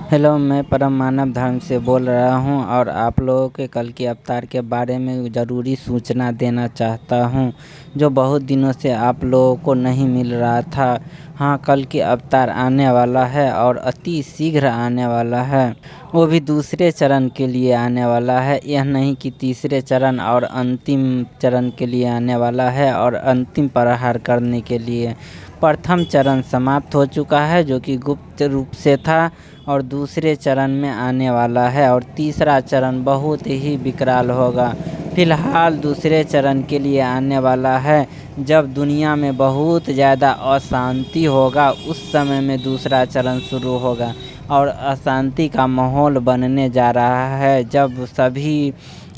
Hello, मैं परम मानव धर्म से बोल रहा हूँ और आप लोगों के कल के अवतार के बारे में ज़रूरी सूचना देना चाहता हूँ, जो बहुत दिनों से आप लोगों को नहीं मिल रहा था। हाँ, कल के अवतार आने वाला है और अति शीघ्र आने वाला है। वो भी दूसरे चरण के लिए आने वाला है, यह नहीं कि तीसरे चरण और अंतिम चरण के लिए आने वाला है और अंतिम प्रहार करने के लिए। प्रथम चरण समाप्त हो चुका है, जो कि गुप्त रूप से था, और दूसरे चरण में आने वाला है और तीसरा चरण बहुत ही विकराल होगा। फिलहाल दूसरे चरण के लिए आने वाला है, जब दुनिया में बहुत ज़्यादा अशांति होगा, उस समय में दूसरा चरण शुरू होगा और अशांति का माहौल बनने जा रहा है। जब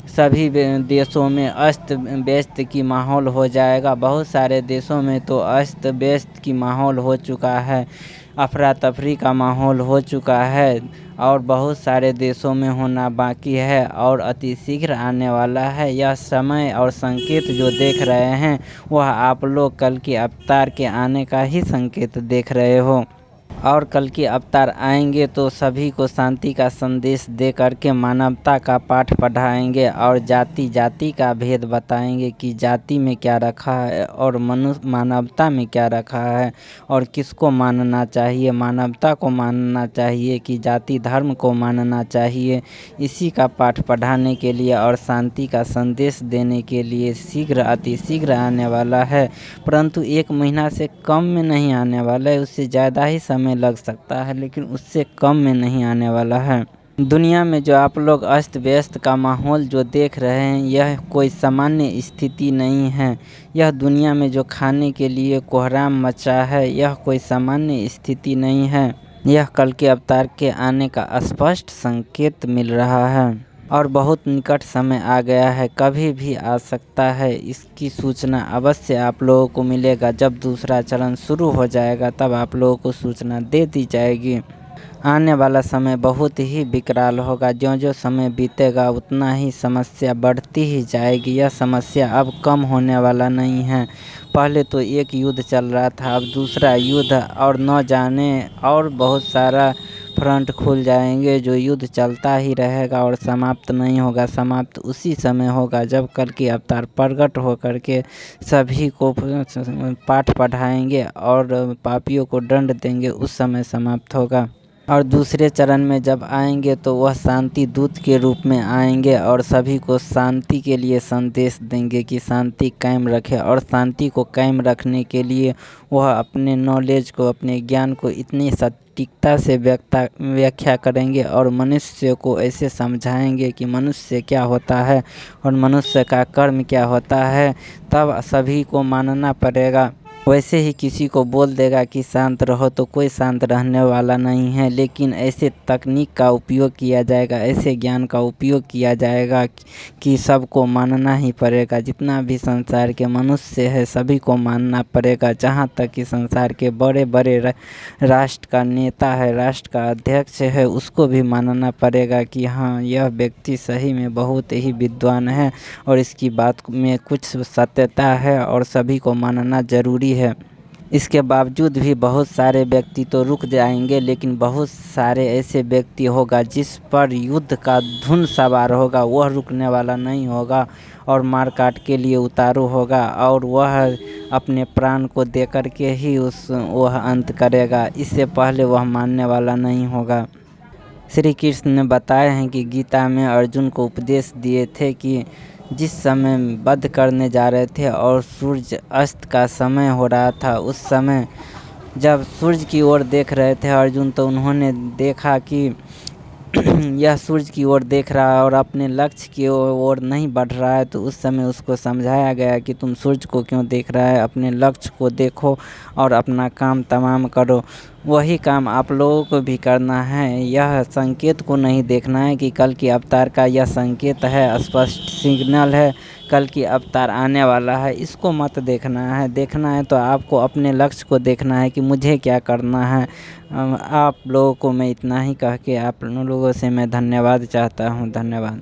सभी देशों में अस्त व्यस्त की माहौल हो जाएगा। बहुत सारे देशों में तो अस्त व्यस्त की माहौल हो चुका है, अफरा तफरी का माहौल हो चुका है और बहुत सारे देशों में होना बाकी है और अति शीघ्र आने वाला है। यह समय और संकेत जो देख रहे हैं, वह आप लोग कल के अवतार के आने का ही संकेत देख रहे हो। और कल के अवतार आएंगे तो सभी को शांति का संदेश दे करके मानवता का पाठ पढ़ाएंगे और जाति जाति का भेद बताएंगे कि जाति में क्या रखा है और मानवता में क्या रखा है और किसको मानना चाहिए, मानवता को मानना चाहिए कि जाति धर्म को मानना चाहिए। इसी का पाठ पढ़ाने के लिए और शांति का संदेश देने के लिए अति शीघ्र आने वाला है, परंतु 1 महीना से कम में नहीं आने वाला है। उससे ज़्यादा ही समय लग सकता है, लेकिन उससे कम में नहीं आने वाला है। दुनिया में जो आप लोग अस्त व्यस्त का माहौल जो देख रहे हैं, यह कोई सामान्य स्थिति नहीं है। यह दुनिया में जो खाने के लिए कोहराम मचा है, यह कोई सामान्य स्थिति नहीं है। यह कल के अवतार के आने का स्पष्ट संकेत मिल रहा है और बहुत निकट समय आ गया है, कभी भी आ सकता है। इसकी सूचना अवश्य आप लोगों को मिलेगा। जब दूसरा चरण शुरू हो जाएगा, तब आप लोगों को सूचना दे दी जाएगी। आने वाला समय बहुत ही विकराल होगा। ज्यों-ज्यों समय बीतेगा, उतना ही समस्या बढ़ती ही जाएगी। यह समस्या अब कम होने वाला नहीं है। पहले तो एक युद्ध चल रहा था, अब दूसरा युद्ध, और न जाने और बहुत सारा फ्रंट खुल जाएंगे। जो युद्ध चलता ही रहेगा और समाप्त नहीं होगा। समाप्त उसी समय होगा जब कल के अवतार प्रकट होकर के सभी को पाठ पढ़ाएंगे और पापियों को दंड देंगे, उस समय समाप्त होगा। और दूसरे चरण में जब आएंगे तो वह शांति दूत के रूप में आएंगे और सभी को शांति के लिए संदेश देंगे कि शांति कायम रखे। और शांति को कायम रखने के लिए वह अपने नॉलेज को, अपने ज्ञान को इतनी सटीकता से व्याख्या करेंगे और मनुष्य को ऐसे समझाएंगे कि मनुष्य क्या होता है और मनुष्य का कर्म क्या होता है, तब सभी को मानना पड़ेगा। वैसे ही किसी को बोल देगा कि शांत रहो, तो कोई शांत रहने वाला नहीं है। लेकिन ऐसे तकनीक का उपयोग किया जाएगा, ऐसे ज्ञान का उपयोग किया जाएगा कि सबको मानना ही पड़ेगा। जितना भी संसार के मनुष्य है, सभी को मानना पड़ेगा। जहाँ तक कि संसार के बड़े बड़े राष्ट्र का नेता है, राष्ट्र का अध्यक्ष है, उसको भी मानना पड़ेगा कि हाँ, यह व्यक्ति सही में बहुत ही विद्वान है और इसकी बात में कुछ सत्यता है और सभी को मानना ज़रूरी है। इसके बावजूद भी बहुत सारे व्यक्ति तो रुक जाएंगे, लेकिन बहुत सारे ऐसे व्यक्ति होगा जिस पर युद्ध का धुन सवार होगा, वह रुकने वाला नहीं होगा और मार काट के लिए उतारू होगा और वह अपने प्राण को दे कर के ही वह अंत करेगा। इससे पहले वह मानने वाला नहीं होगा। श्री कृष्ण ने बताए हैं कि गीता में अर्जुन को उपदेश दिए थे कि जिस समय वध करने जा रहे थे और सूर्य अस्त का समय हो रहा था, उस समय जब सूर्य की ओर देख रहे थे अर्जुन, तो उन्होंने देखा कि यह सूर्य की ओर देख रहा है और अपने लक्ष्य की ओर नहीं बढ़ रहा है। तो उस समय उसको समझाया गया कि तुम सूर्य को क्यों देख रहा है, अपने लक्ष्य को देखो और अपना काम तमाम करो। वही काम आप लोगों को भी करना है। यह संकेत को नहीं देखना है कि कल के अवतार का यह संकेत है, स्पष्ट सिग्नल है, कल की अवतार आने वाला है। इसको मत देखना है। देखना है तो आपको अपने लक्ष्य को देखना है कि मुझे क्या करना है। आप लोगों को मैं इतना ही कह के आप लोगों से मैं धन्यवाद चाहता हूँ। धन्यवाद।